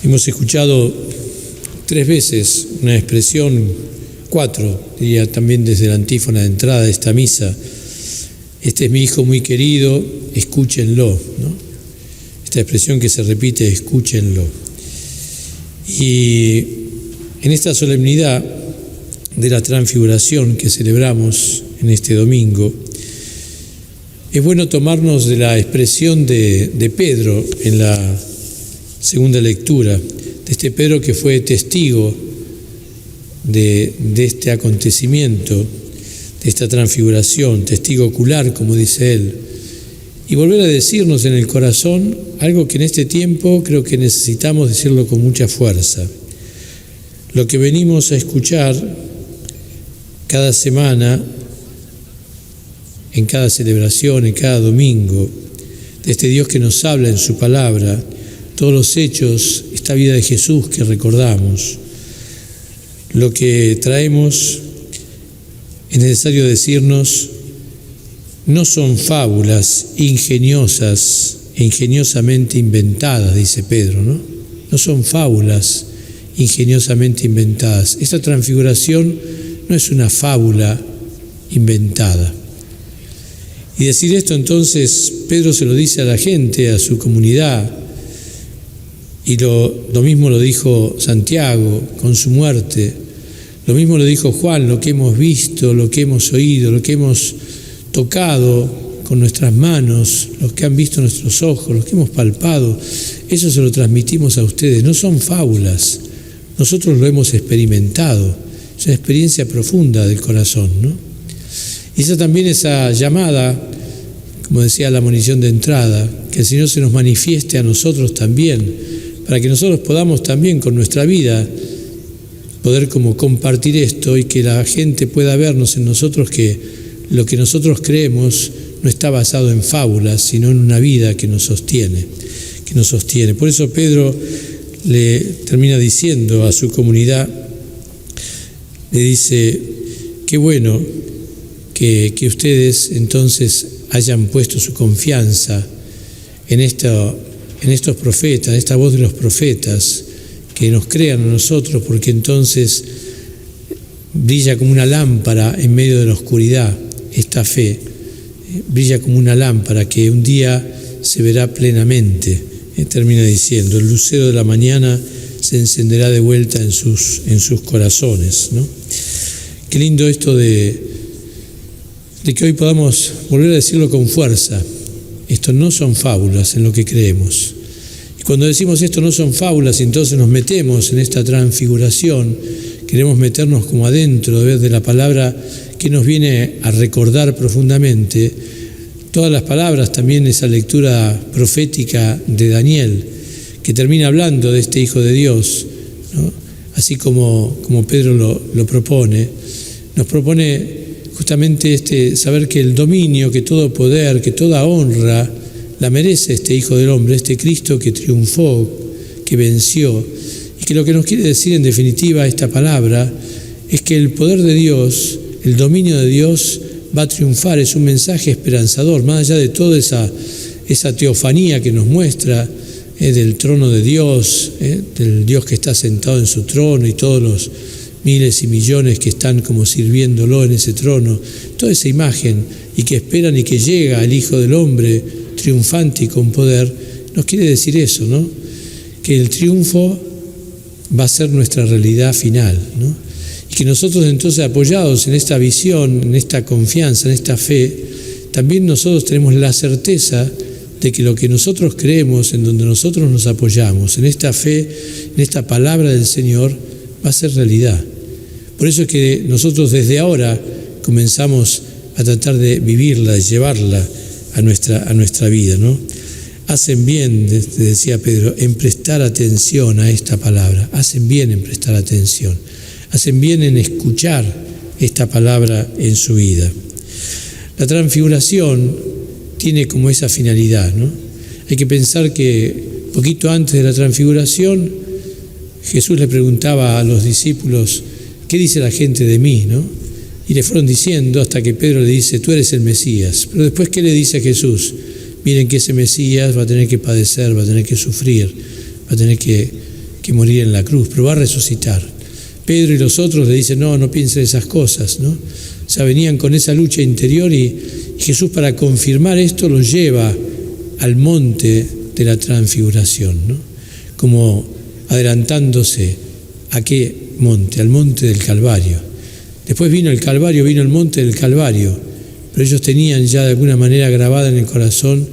Hemos escuchado 3 veces una expresión, 4, diría también desde la antífona de entrada de esta misa. Este es mi hijo muy querido, escúchenlo, ¿no? Esta expresión que se repite, escúchenlo. Y en esta solemnidad de la transfiguración que celebramos en este domingo, es bueno tomarnos de la expresión de Pedro en la segunda lectura, de este Pedro que fue testigo de este acontecimiento, de esta transfiguración, testigo ocular, como dice él, y volver a decirnos en el corazón algo que en este tiempo creo que necesitamos decirlo con mucha fuerza. Lo que venimos a escuchar cada semana, en cada celebración, en cada domingo, de este Dios que nos habla en su palabra, todos los hechos, esta vida de Jesús que recordamos, lo que traemos, es necesario decirnos, no son fábulas ingeniosas e ingeniosamente inventadas, dice Pedro, ¿no? No son fábulas ingeniosamente inventadas. Esta transfiguración no es una fábula inventada. Y decir esto entonces, Pedro se lo dice a la gente, a su comunidad, y lo mismo lo dijo Santiago con su muerte, lo mismo lo dijo Juan, lo que hemos visto, lo que hemos oído, lo que hemos tocado con nuestras manos, lo que han visto nuestros ojos, lo que hemos palpado, eso se lo transmitimos a ustedes, no son fábulas, nosotros lo hemos experimentado, es una experiencia profunda del corazón, ¿no? Y esa también, esa llamada, como decía la monición de entrada, que el Señor se nos manifieste a nosotros también, para que nosotros podamos también con nuestra vida poder como compartir esto y que la gente pueda vernos en nosotros que lo que nosotros creemos no está basado en fábulas, sino en una vida que nos sostiene, Por eso Pedro le termina diciendo a su comunidad, le dice, qué bueno que ustedes entonces hayan puesto su confianza en estos profetas, en esta voz de los profetas, que nos crean a nosotros, porque entonces brilla como una lámpara en medio de la oscuridad, esta fe, brilla como una lámpara que un día se verá plenamente, termina diciendo, el lucero de la mañana se encenderá de vuelta en sus corazones, ¿no? Qué lindo esto de que hoy podamos volver a decirlo con fuerza, esto no son fábulas en lo que creemos. Y cuando decimos esto no son fábulas, entonces nos metemos en esta transfiguración, queremos meternos como adentro de la palabra que nos viene a recordar profundamente todas las palabras, también esa lectura profética de Daniel, que termina hablando de este Hijo de Dios, ¿no? Así como Pedro lo propone, nos propone justamente saber que el dominio, que todo poder, que toda honra la merece este Hijo del Hombre, este Cristo que triunfó, que venció, y que lo que nos quiere decir en definitiva esta palabra es que el poder de Dios, el dominio de Dios va a triunfar, es un mensaje esperanzador, más allá de toda esa teofanía que nos muestra del trono de Dios, del Dios que está sentado en su trono y todos los miles y millones que están como sirviéndolo en ese trono, toda esa imagen y que esperan y que llega el Hijo del Hombre triunfante y con poder, nos quiere decir eso, ¿no? Que el triunfo va a ser nuestra realidad final, ¿no? Y que nosotros entonces apoyados en esta visión, en esta confianza, en esta fe, también nosotros tenemos la certeza de que lo que nosotros creemos, en donde nosotros nos apoyamos, en esta fe, en esta palabra del Señor, va a ser realidad. Por eso es que nosotros desde ahora comenzamos a tratar de vivirla, de llevarla a nuestra vida, ¿no? Hacen bien, decía Pedro, en prestar atención a esta palabra. Hacen bien en prestar atención. Hacen bien en escuchar esta palabra en su vida. La transfiguración tiene como esa finalidad, ¿no? Hay que pensar que poquito antes de la transfiguración, Jesús le preguntaba a los discípulos, ¿qué dice la gente de mí, no? Y le fueron diciendo hasta que Pedro le dice, tú eres el Mesías. Pero después, ¿qué le dice a Jesús? Miren que ese Mesías va a tener que padecer, va a tener que sufrir, va a tener que que morir en la cruz, pero va a resucitar. Pedro y los otros le dicen, no piensen esas cosas, ¿no? O sea, venían con esa lucha interior y Jesús, para confirmar esto, los lleva al monte de la transfiguración, ¿no? Como adelantándose a qué monte, al monte del Calvario. Después vino el Calvario, vino el monte del Calvario, pero ellos tenían ya de alguna manera grabada en el corazón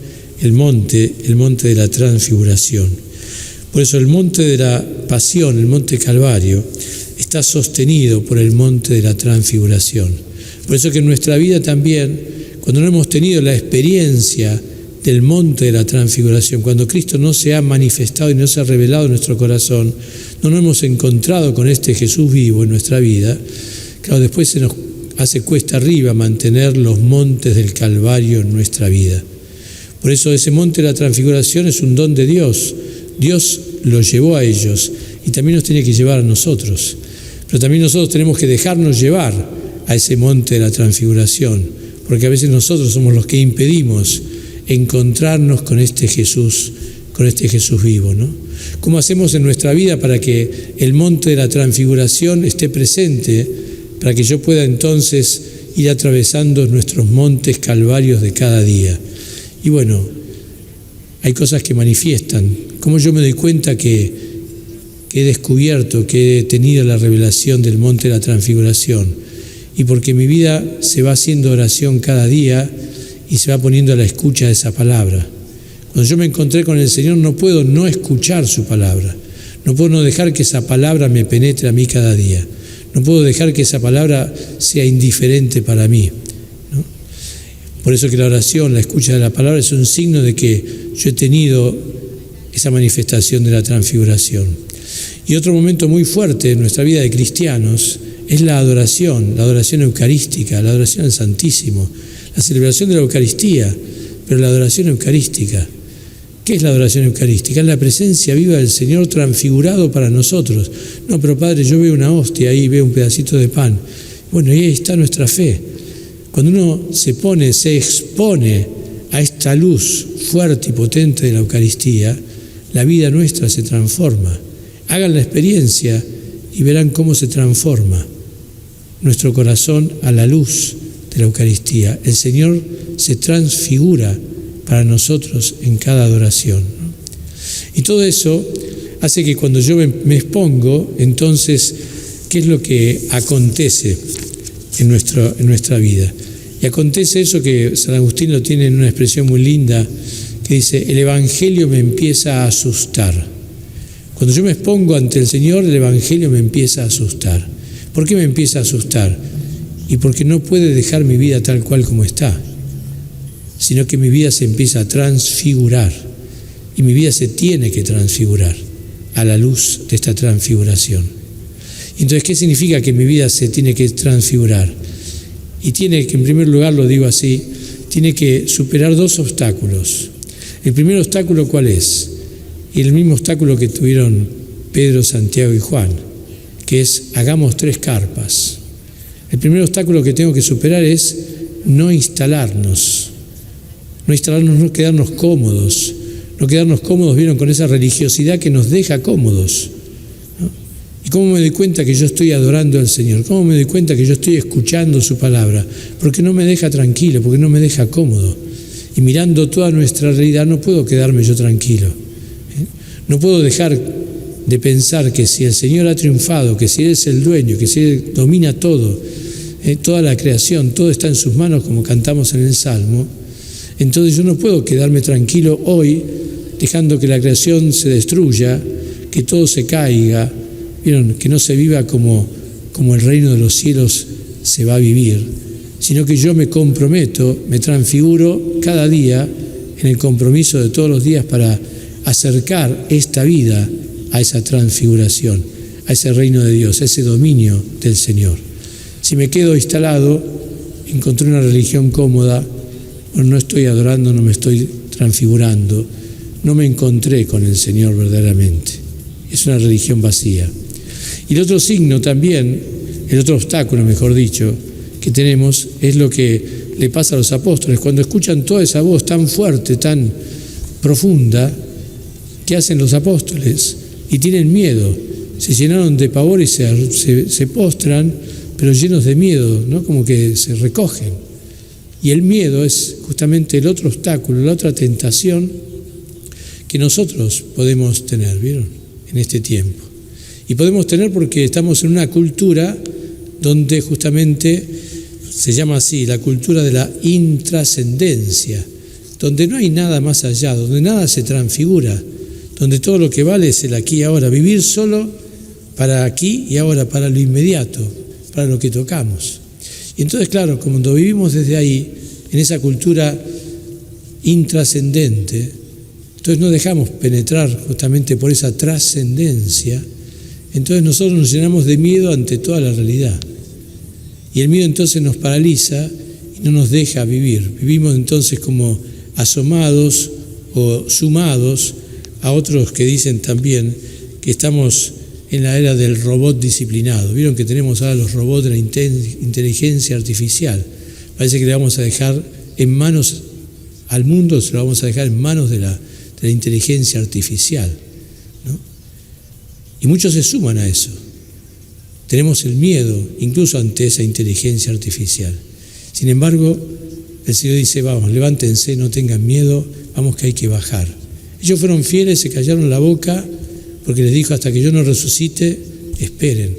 el monte de la transfiguración. Por eso el monte de la pasión, el monte Calvario, está sostenido por el monte de la transfiguración. Por eso que en nuestra vida también, cuando no hemos tenido la experiencia del monte de la transfiguración, cuando Cristo no se ha manifestado y no se ha revelado en nuestro corazón, no nos hemos encontrado con este Jesús vivo en nuestra vida, claro, después se nos hace cuesta arriba mantener los montes del Calvario en nuestra vida. Por eso ese monte de la transfiguración es un don de Dios. Dios lo llevó a ellos y también nos tiene que llevar a nosotros. Pero también nosotros tenemos que dejarnos llevar a ese monte de la transfiguración, porque a veces nosotros somos los que impedimos encontrarnos con este Jesús vivo, ¿no? ¿Cómo hacemos en nuestra vida para que el monte de la transfiguración esté presente, para que yo pueda entonces ir atravesando nuestros montes calvarios de cada día? Y bueno, hay cosas que manifiestan. ¿Cómo yo me doy cuenta que he descubierto, que he tenido la revelación del monte de la transfiguración? Y porque mi vida se va haciendo oración cada día y se va poniendo a la escucha de esa palabra. Cuando yo me encontré con el Señor, no puedo no escuchar su palabra. No puedo no dejar que esa palabra me penetre a mí cada día. No puedo dejar que esa palabra sea indiferente para mí, ¿no? Por eso que la oración, la escucha de la palabra, es un signo de que yo he tenido esa manifestación de la transfiguración. Y otro momento muy fuerte en nuestra vida de cristianos es la adoración eucarística, la adoración al Santísimo, la celebración de la Eucaristía, pero la adoración eucarística. ¿Qué es la adoración eucarística? Es la presencia viva del Señor transfigurado para nosotros. No, pero Padre, yo veo una hostia ahí, veo un pedacito de pan. Bueno, y ahí está nuestra fe. Cuando uno se expone a esta luz fuerte y potente de la Eucaristía, la vida nuestra se transforma. Hagan la experiencia y verán cómo se transforma nuestro corazón a la luz de la Eucaristía. El Señor se transfigura para nosotros en cada adoración, ¿no? Y todo eso hace que cuando yo me expongo, entonces, ¿qué es lo que acontece en nuestra vida? Y acontece eso que San Agustín lo tiene en una expresión muy linda, que dice, el Evangelio me empieza a asustar. Cuando yo me expongo ante el Señor, el Evangelio me empieza a asustar. ¿Por qué me empieza a asustar? Y porque no puede dejar mi vida tal cual como está, sino que mi vida se empieza a transfigurar, y mi vida se tiene que transfigurar a la luz de esta transfiguración. Entonces, ¿qué significa que mi vida se tiene que transfigurar? Y tiene que, en primer lugar, lo digo así, tiene que superar dos obstáculos. El primer obstáculo, ¿cuál es? Y el mismo obstáculo que tuvieron Pedro, Santiago y Juan, que es, hagamos 3 carpas. El primer obstáculo que tengo que superar es no instalarnos, no quedarnos cómodos, vieron, con esa religiosidad que nos deja cómodos, ¿no? ¿Y cómo me doy cuenta que yo estoy adorando al Señor? ¿Cómo me doy cuenta que yo estoy escuchando su palabra? Porque no me deja tranquilo, porque no me deja cómodo. Y mirando toda nuestra realidad no puedo quedarme yo tranquilo, ¿eh? No puedo dejar de pensar que si el Señor ha triunfado, que si Él es el dueño, que si Él domina todo, toda la creación, todo está en sus manos, como cantamos en el Salmo. Entonces yo no puedo quedarme tranquilo hoy dejando que la creación se destruya, que todo se caiga, ¿vieron? Que no se viva como el reino de los cielos se va a vivir, sino que yo me comprometo, me transfiguro cada día en el compromiso de todos los días para acercar esta vida a esa transfiguración, a ese reino de Dios, a ese dominio del Señor. Si me quedo instalado, encontré una religión cómoda, no estoy adorando, no me estoy transfigurando, no me encontré con el Señor verdaderamente. Es una religión vacía. Y el otro signo también, el otro obstáculo, mejor dicho, que tenemos es lo que le pasa a los apóstoles. Cuando escuchan toda esa voz tan fuerte, tan profunda, ¿qué hacen los apóstoles? y tienen miedo, se llenaron de pavor y se postran, pero llenos de miedo, ¿no? Como que se recogen. Y el miedo es justamente el otro obstáculo, la otra tentación que nosotros podemos tener, ¿vieron? En este tiempo. Y podemos tener porque estamos en una cultura donde justamente se llama así, la cultura de la intrascendencia, donde no hay nada más allá, donde nada se transfigura, donde todo lo que vale es el aquí y ahora, vivir solo para aquí y ahora, para lo inmediato, para lo que tocamos. Y entonces, claro, cuando vivimos desde ahí, en esa cultura intrascendente, entonces no dejamos penetrar justamente por esa trascendencia, entonces nosotros nos llenamos de miedo ante toda la realidad. Y el miedo entonces nos paraliza y no nos deja vivir. Vivimos entonces como asomados o sumados a otros que dicen también que estamos en la era del robot disciplinado. Vieron que tenemos ahora los robots de la inteligencia artificial. Parece que le vamos a dejar en manos al mundo, se lo vamos a dejar en manos de la inteligencia artificial, ¿no? Y muchos se suman a eso. Tenemos el miedo incluso ante esa inteligencia artificial. Sin embargo, el Señor dice, vamos, levántense, no tengan miedo, vamos que hay que bajar. Ellos fueron fieles, se callaron la boca, porque les dijo, hasta que yo no resucite, esperen.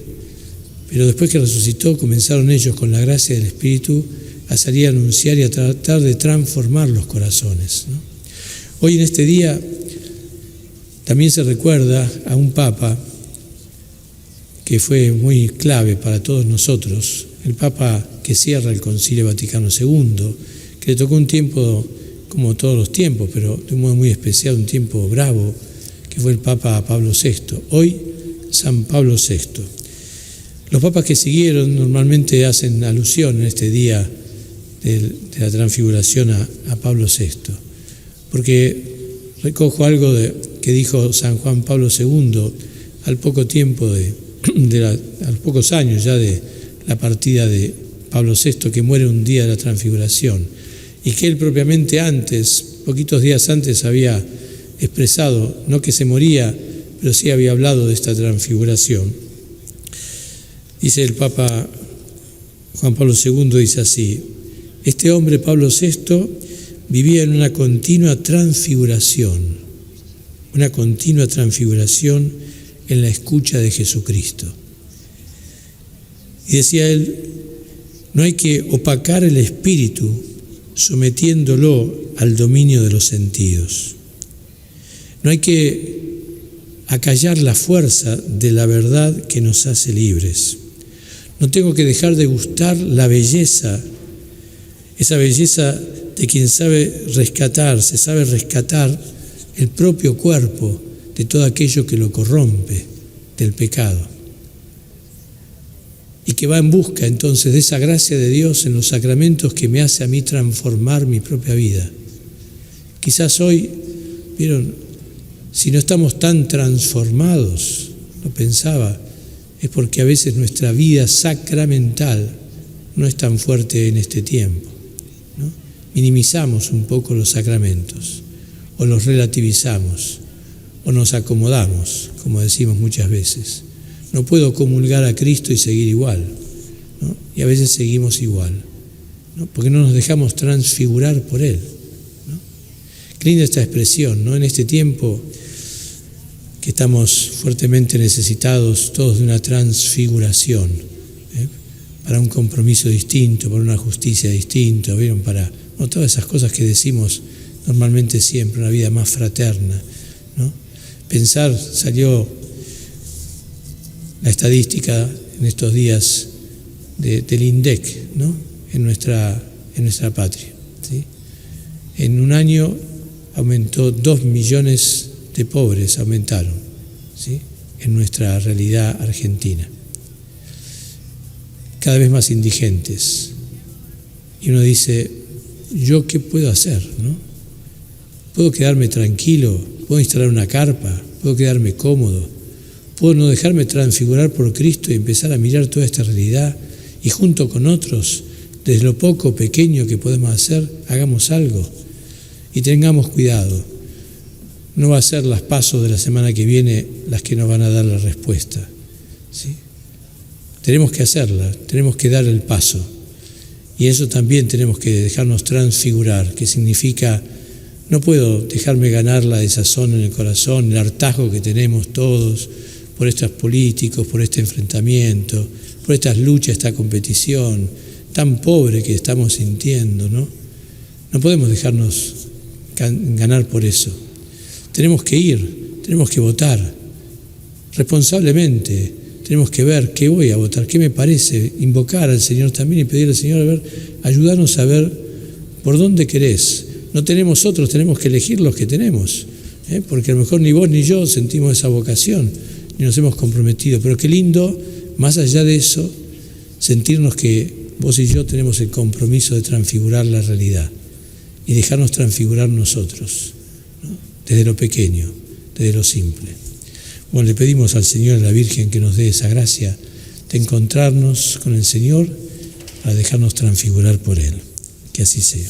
Pero después que resucitó, comenzaron ellos, con la gracia del Espíritu, a salir a anunciar y a tratar de transformar los corazones, ¿no? Hoy en este día también se recuerda a un Papa que fue muy clave para todos nosotros, el Papa que cierra el Concilio Vaticano II, que le tocó un tiempo, como todos los tiempos, pero de un modo muy especial, un tiempo bravo, que fue el Papa Pablo VI, hoy San Pablo VI. Los papas que siguieron normalmente hacen alusión en este día de la transfiguración a Pablo VI, porque recojo algo que dijo San Juan Pablo II al poco tiempo a los pocos años ya de la partida de Pablo VI, que muere un día de la transfiguración, y que él propiamente antes, poquitos días antes, había expresado, no que se moría, pero sí había hablado de esta transfiguración. Dice el Papa Juan Pablo II, dice así: este hombre, Pablo VI, vivía en una continua transfiguración en la escucha de Jesucristo. Y decía él, no hay que opacar el espíritu sometiéndolo al dominio de los sentidos. No hay que acallar la fuerza de la verdad que nos hace libres. No tengo que dejar de gustar la belleza, esa belleza de quien sabe rescatar el propio cuerpo de todo aquello que lo corrompe, del pecado. Y que va en busca entonces de esa gracia de Dios en los sacramentos que me hace a mí transformar mi propia vida. Quizás hoy, ¿vieron? Si no estamos tan transformados, lo pensaba, es porque a veces nuestra vida sacramental no es tan fuerte en este tiempo, ¿no? Minimizamos un poco los sacramentos, o los relativizamos, o nos acomodamos, como decimos muchas veces. No puedo comulgar a Cristo y seguir igual, ¿no? Y a veces seguimos igual, ¿no? Porque no nos dejamos transfigurar por Él, ¿no? Qué linda esta expresión, ¿no? En este tiempo que estamos fuertemente necesitados todos de una transfiguración, para un compromiso distinto, para una justicia distinta, ¿vieron? Para todas esas cosas que decimos normalmente siempre, una vida más fraterna, ¿no? Pensar, salió la estadística en estos días del INDEC, ¿no? en nuestra patria, ¿sí? En un año aumentó 2 millones de pobres, aumentaron, ¿sí? En nuestra realidad argentina. Cada vez más indigentes. Y uno dice, ¿yo qué puedo hacer, no? ¿Puedo quedarme tranquilo? ¿Puedo instalar una carpa? ¿Puedo quedarme cómodo? ¿Puedo no dejarme transfigurar por Cristo y empezar a mirar toda esta realidad? Y junto con otros, desde lo poco pequeño que podemos hacer, hagamos algo y tengamos cuidado. no va a ser las pasos de la semana que viene las que nos van a dar la respuesta, ¿sí? Tenemos que hacerla, tenemos que dar el paso. Y eso también tenemos que dejarnos transfigurar, que significa, no puedo dejarme ganar la desazón en el corazón, el hartazgo que tenemos todos por estos políticos, por este enfrentamiento, por estas luchas, esta competición tan pobre que estamos sintiendo, ¿no? No podemos dejarnos ganar por eso. Tenemos que ir, tenemos que votar responsablemente. Tenemos que ver qué voy a votar, qué me parece, invocar al Señor también y pedirle al Señor, a ver, ayudarnos a ver por dónde querés. No tenemos otros, tenemos que elegir los que tenemos, porque a lo mejor ni vos ni yo sentimos esa vocación, ni nos hemos comprometido. Pero qué lindo, más allá de eso, sentirnos que vos y yo tenemos el compromiso de transfigurar la realidad y dejarnos transfigurar nosotros, ¿no? Desde lo pequeño, desde lo simple. Bueno, le pedimos al Señor y a la Virgen que nos dé esa gracia de encontrarnos con el Señor para dejarnos transfigurar por Él. Que así sea.